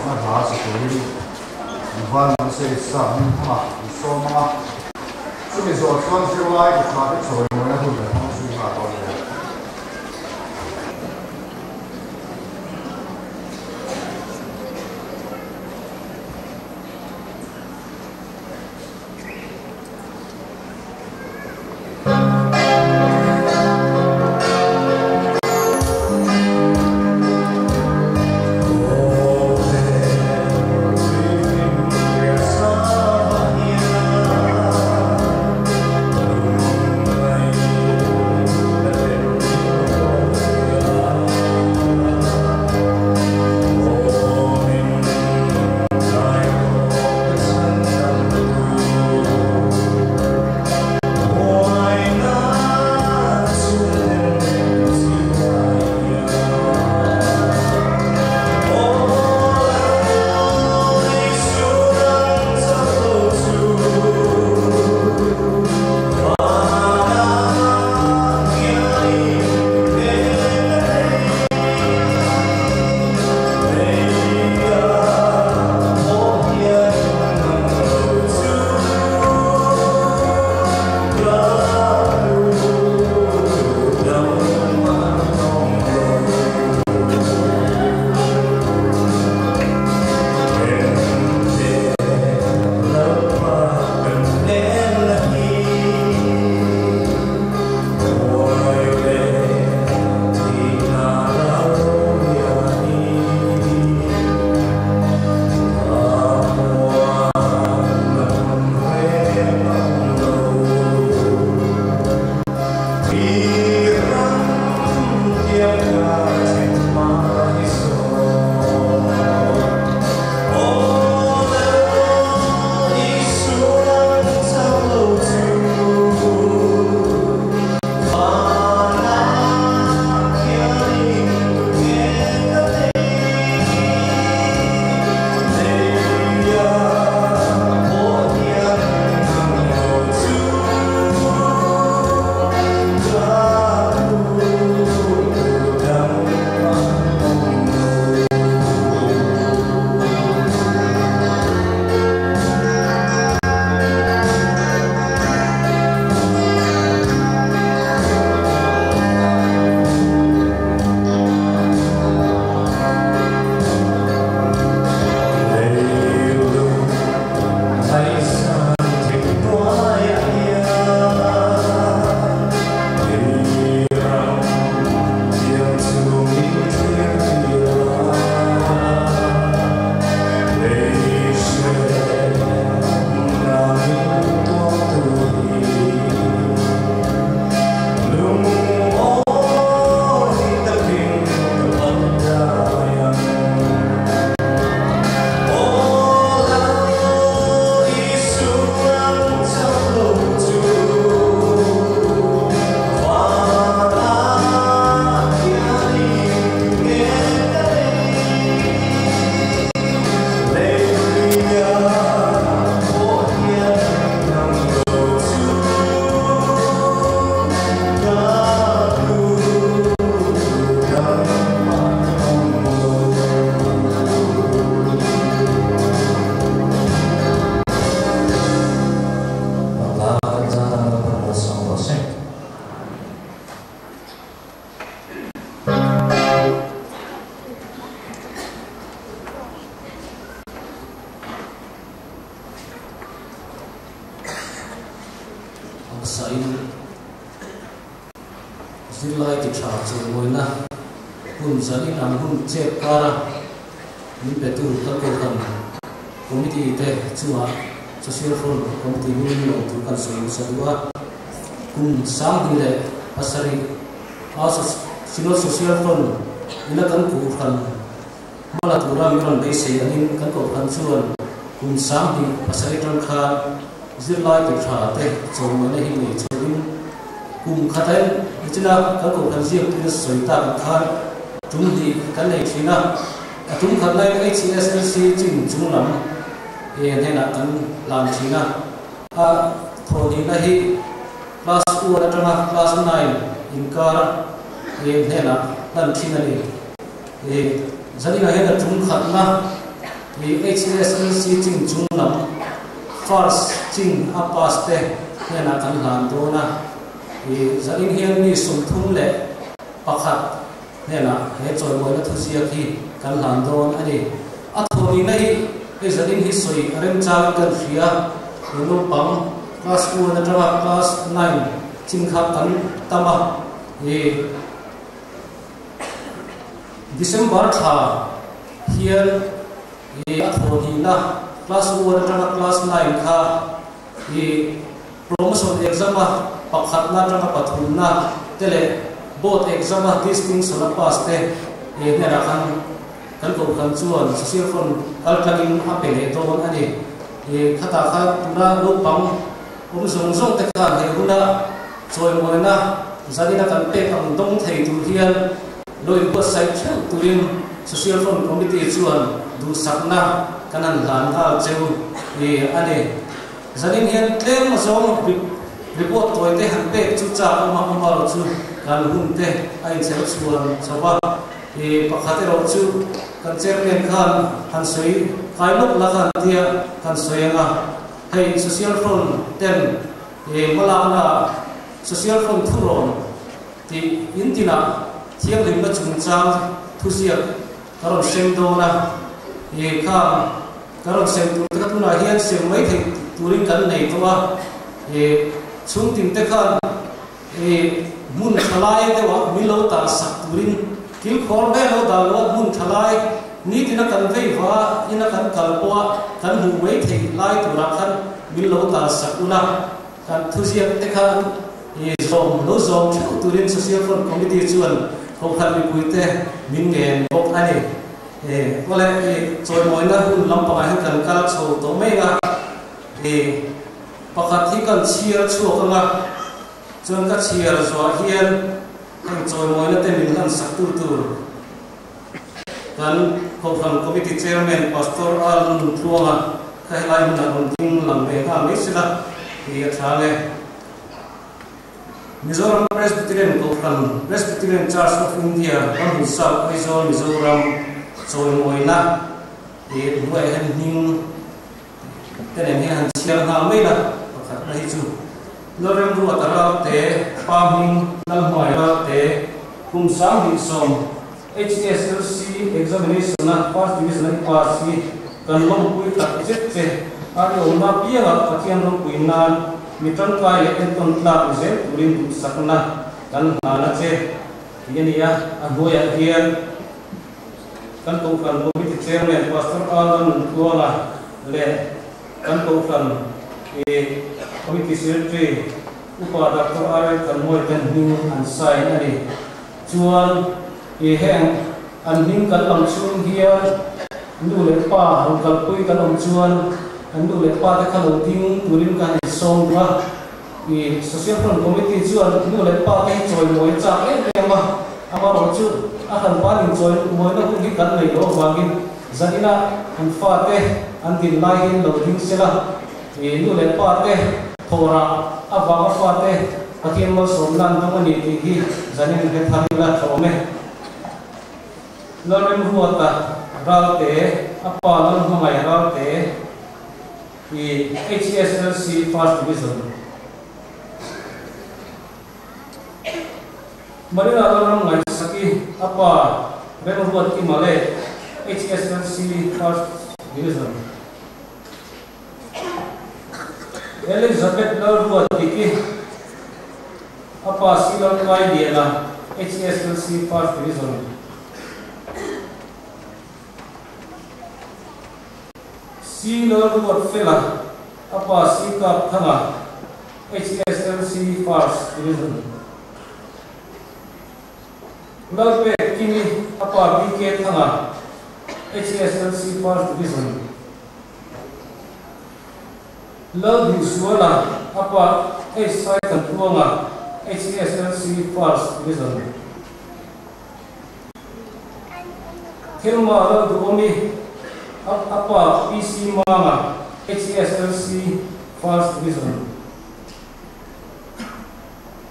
mà lá sẽ có đi văn sẽ sang mà số mà chúng mình rồi con sẽ lại cái khá cái rồi mới là hơn là không suy nghĩ vào đấy. Zilai ti tha chu moina hun zani nam hun che kara ni betu ta ko kan committee te chuwa social front committee ni no tu kan so sadwa kun sang dile asari as sino social front ina kan ku kan mala tura miron dei se anin kan ko kan chuan kun sang di asari tan kha zilai ti tha te chu moina hi ni chuin kum khatai ichina kan ko kan jiak tin soita khan tum di kan nei thina atum khan lai HSLC ching chunglam e nena kan lam thina a thodi na hi class 1 atanga class 9 inkar e nena dan thina ni e zani na hena tum khan na HSLC ching chung lam first ching apas te nena kan hlan do na zain hian ni sum thum le pakhat nena he choi moi na thusia khi kan hlan do ani athoni nei zain hi soi rem chang kan ria no pang class 1 na trawa class 9 ching kha kan tama December tha hian athoni na class 1 na class 9 kha promotion exam pakhat na tanga pathum na tele both exam distinction pass te nera kan ko kan chuan social fund kaltangin apele to ani khata kha na lo pang zong zong te kha he huna choi moina zadina kan pe ang dong thei tu hian loi ko sai thau turin social fund committee chuan du sakna kanan lan ka cheu ani zanin hian tlem zong report toy te han pe chu cha ma chu kan hun te ai cheu chuan chawa pakhate ro chu kan chairman khan han soi kai lok la khan tia kan soyanga hei social fund ten mala na social fund thuron ti intina thiang lim na chung chang thusia karon sem do na kha karon sem tu ka tu na hian sem mai thei turin kan nei to a chung tim te khan mun thalai de wa milo ta sak turin kil khor be lo da lo mun thalai ni tina kan vei wa ina kan kalpoa kan hu wei thei lai tu ra khan milo ta sakuna kan thusia te khan zom lo zom turin social fund committee chuan ko khan mi puite min ngen bok ani ole choi moi na hun lam pa han kan kal so to mai nga pakhat hi kan chiar chuak nga chuan ka chiar zo hian kan choi moi na te min han sak tu kan ko khan committee chairman pastor alun thuanga khai lai mun an ding lam be ka mai sila thale Mizoram Presbyterian Conference, Presbyterian Church of India, on South Aizol, Mizoram, Choi Moina, Hue Hen Ning, Tenen Han Chiang Ha Mela, Hichu, Lorem Ruatara, Te, Paming, Lamhoi, Te, Kum Sam Hiksom, HSLC examination, first division, Parsi, Kan Long Pui Jet, Ario Napia, Patian Long Puinan. Mitran kai enton tla use turin sakna kan hana che yenia agoya hian kan ko kan committee chairman pastor alan tuala le kan ko kan committee secretary upa dr are kan moi kan ning an sai ani chuan heng an ning kan lam chung hian nu le pa han kal pui kan om chuan andu le pa te khalo ting turin kan song wa social fund committee chu andu le pa te choi moi cha ma ama ro chu a kan pa ning choi moi na ku gi kan nei do wangin zanina an fa te an din lai hin lo ding sela nu le pa te thora a wa fa te akin mo som nan dong ani ti hi zanin he thani la thome lorem huata ral te apa lon hungai ral te HSLC first division. Marina orang ngai saki apa beno buat ki male HSLC first division. Elizabeth Lord buat ki apa silon kai dia lah HSLC first division. Si Lord buat fela apa sikap thanga HSLC first division. Lord pe kini apa BK thanga HSLC first division. Lord Suala apa SI Tantuanga HSLC first division. Hilma Lord Omi apa PC Mama HSLC first division.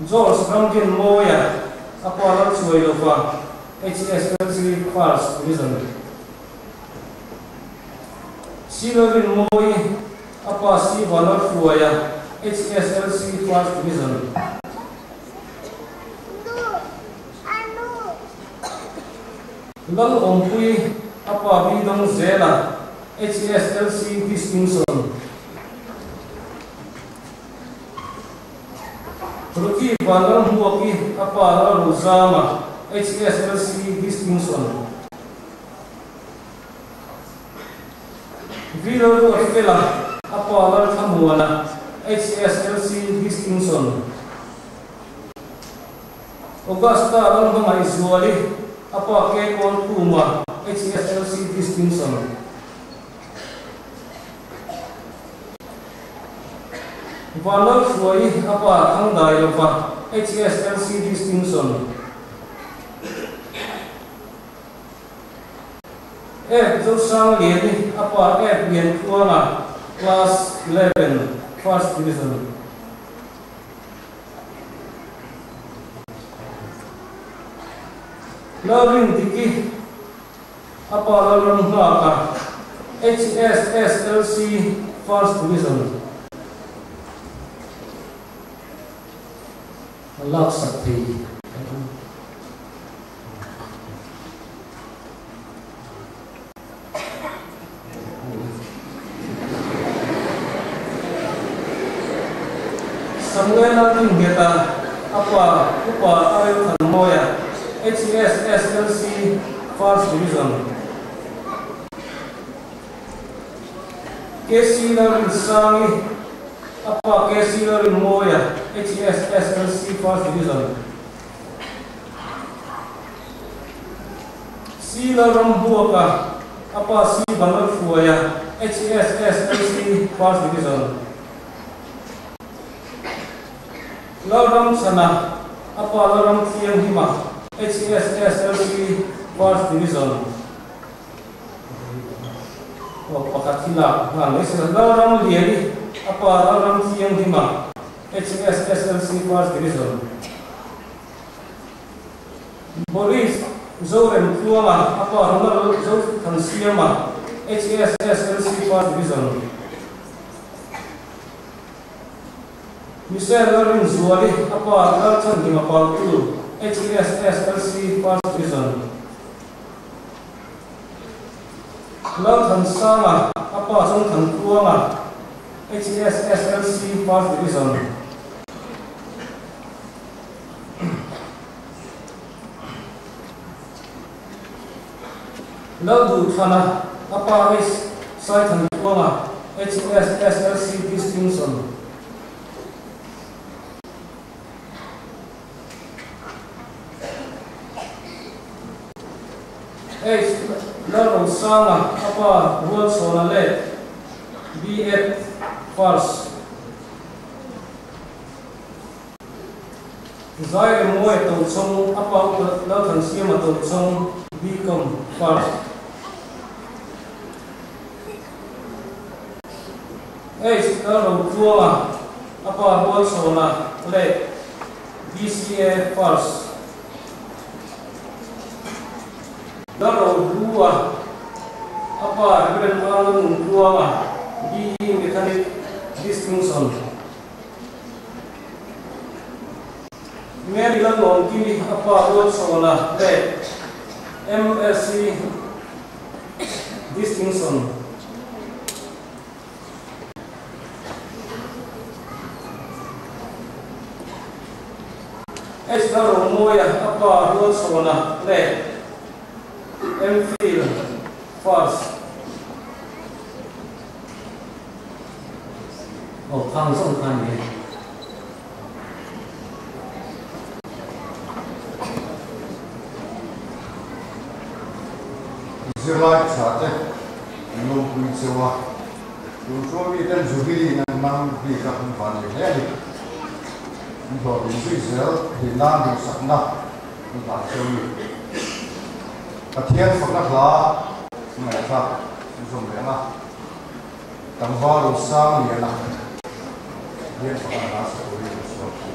George Franklin Moya apa Lord Suailofa HSLC first division. Silorin Moi apa si valor fuaya HSLC First Division. Lal Ompui apa bidong Zela HSLC Distinction. Ruki valor Muaki apa Rosama HSLC Distinction. Vilor Orfela apa Lar Thamuana HSLC Distinction. Augusta Lar Hamai Zuali apa Kekon Kuma HSLC Distinction. Valor Fuai apa Angdai Lova HSLC Distinction. Josang Lieni apa Bien Kuama Class 11 First Division. Lavin Diki apa Lalun Haka HSLC First Division. Lak Sakti. Samuel Ngeta apa upa Ariel Thanmoya HSLC First Division. Kesi Larin Sangi apa Kesi Larin Moya HSLC First Division. Si Larin Buaka apa Si Banal Fuaya HSLC First Division. Lauram Sana apa Lauram Tiang Hima HSLC First Division. Pakatila ngalai Lauram Liani apa Lauram Tiang Hima HSLC First Division. Boris Zoren Tuama apa Ronald Zor Tansiama HSLC First Division. Michelle Larin Zuali apa Lalchan Himapal Tu HSLC First Division. Lalchan Sama apa Songkhan Tuama HSLC First Division. Laldu Thana apa Is Saithan Tuama HSLC Distinction. Laro Sama apa World Sonale B8 First. Zai Moy Tau Song apa Laltan Siama Tau Song Bcom First. Laro Tua apa World Sonale BCA First. Laro dua apa Reverend Alun dua di Mechanic Distinction. Mary Lalon kini apa World Solar le MSc Distinction. Laro Moya apa World Solar le MPhil First. Khang Song Khan này. Zilai chate, nung kui sewa, yung suami dan zubili ng mang di kakong panik heli. Ito yung Israel, hinang yung sakna, yung baksawi. Katiyan pagkakla, mga sak, yung sumrenga. Tangwalo sang yan na. Yan pagkakala sa kuwi ng suami.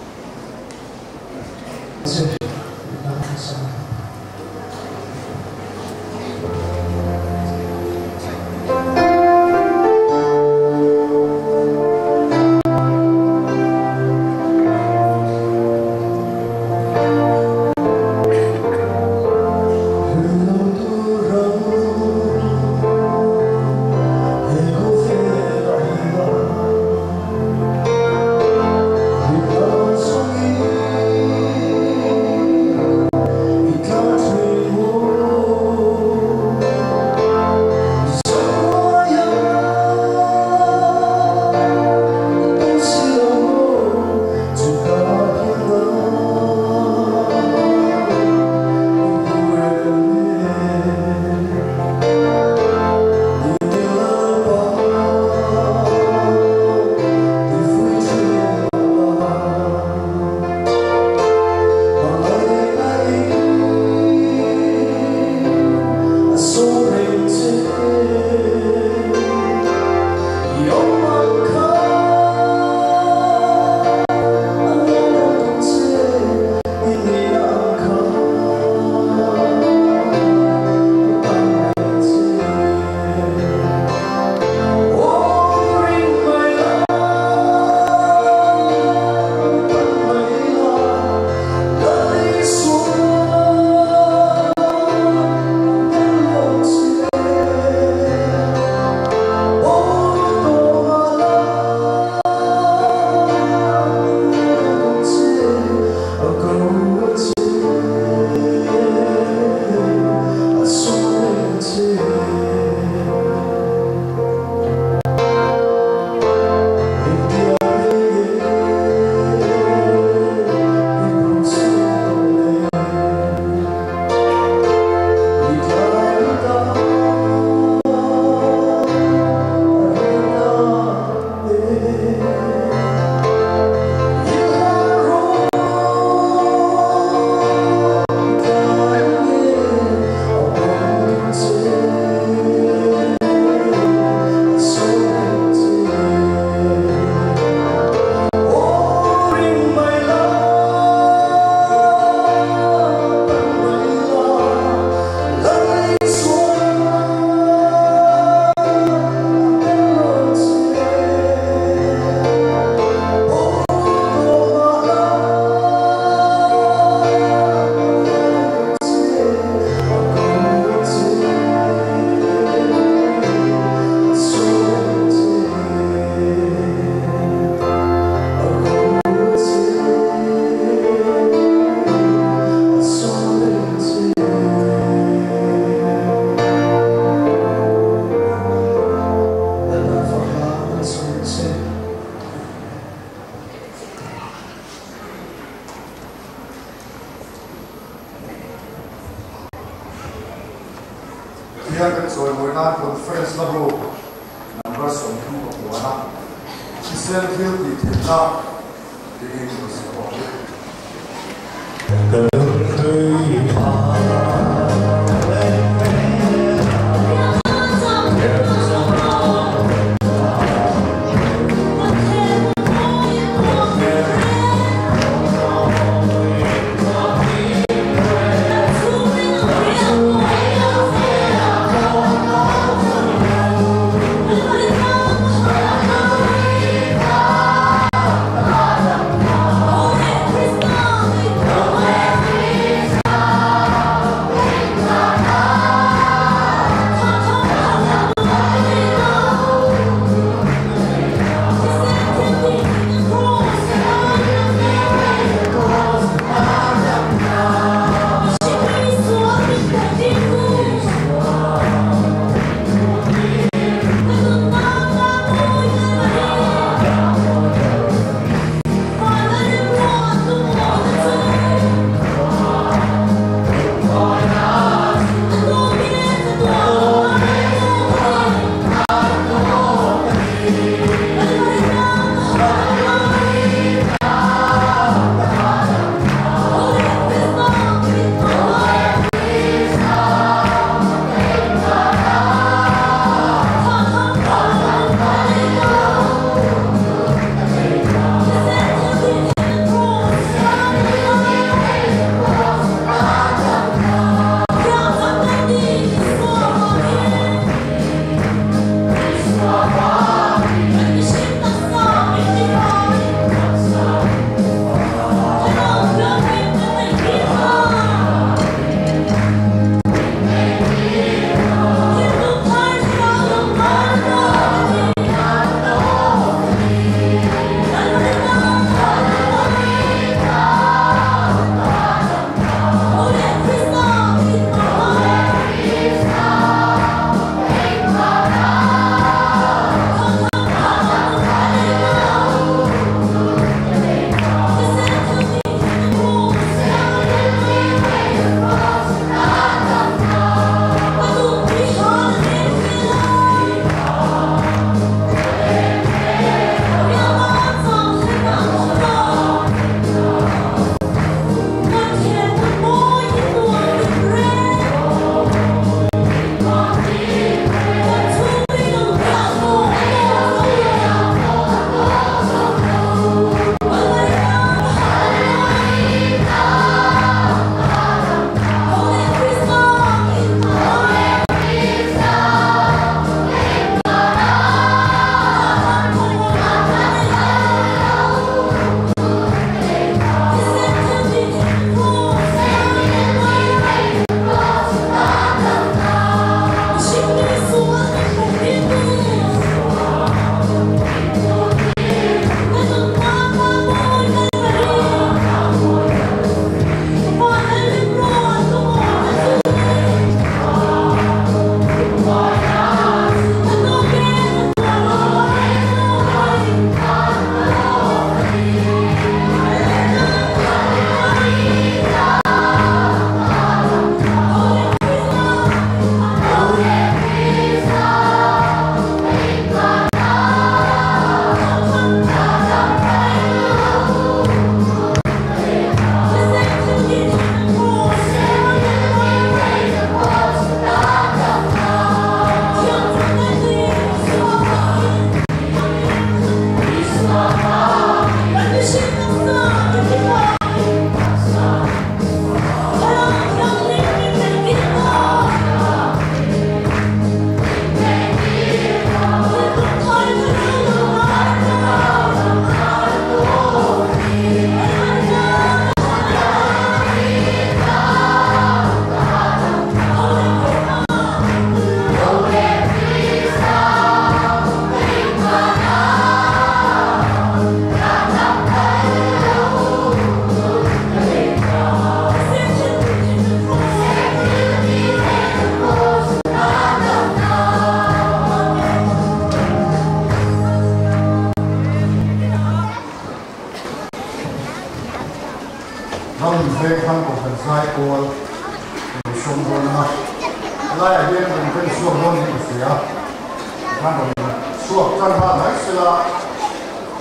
self-guilty now begin to support it.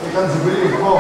ikan Jubilee ko.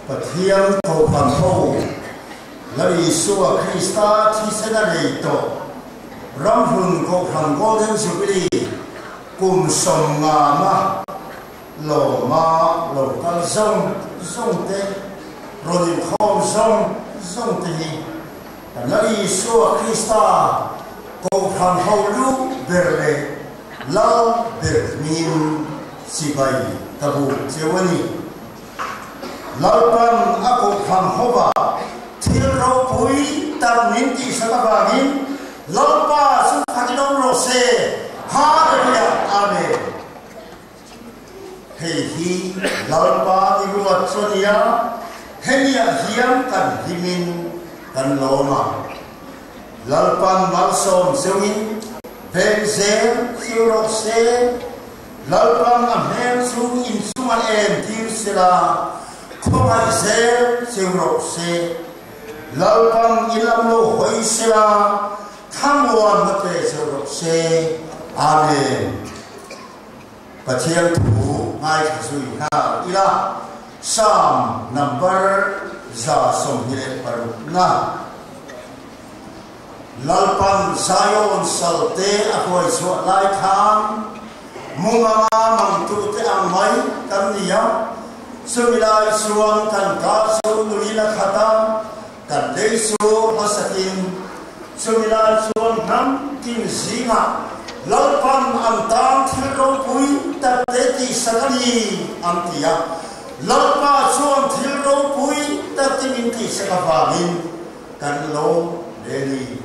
Pathiam thâu phàm thâu Lari Sua Krista Thi Senareito Ram Hun Ko Phàm Golden Jubilee Kum Som Nga Ma Lo Ma Lo Kal Zong Zong Te Rodim Khom Zong Zong Te Hi Lari Sua Krista Ko Phàm Thâu Lu Berle La Bermin Sibai Tabu Chewani Lalpan ako panghoba Tilro pui tam minti sa tabangin Lalpa sa Panginoong Rose Hallelujah Amen Hehi lalpa ibuat sonia Henia hiam kan himin kan loma Lalpan malsom sewin Benzer siurose Lalpan amen sung insuman tir sila Kumai zer seurok se Lalpan ilam lo hoi sila tham quan mất về sầu rộng xe amen và thiên thủ ngay cả suy nào ila Psalm number za som hile paruna lalpan Zion salte akoi so lai tham munga mang tu te amai kan niya sumilai suan kan ka su nulina khata kan dei su hasakin sumilai suan nam kin zinga lalpan am tam thil ro pui ta te ti sakani am tia lalpa suan thil ro pui ta ti min ti sakavangin kan lo deli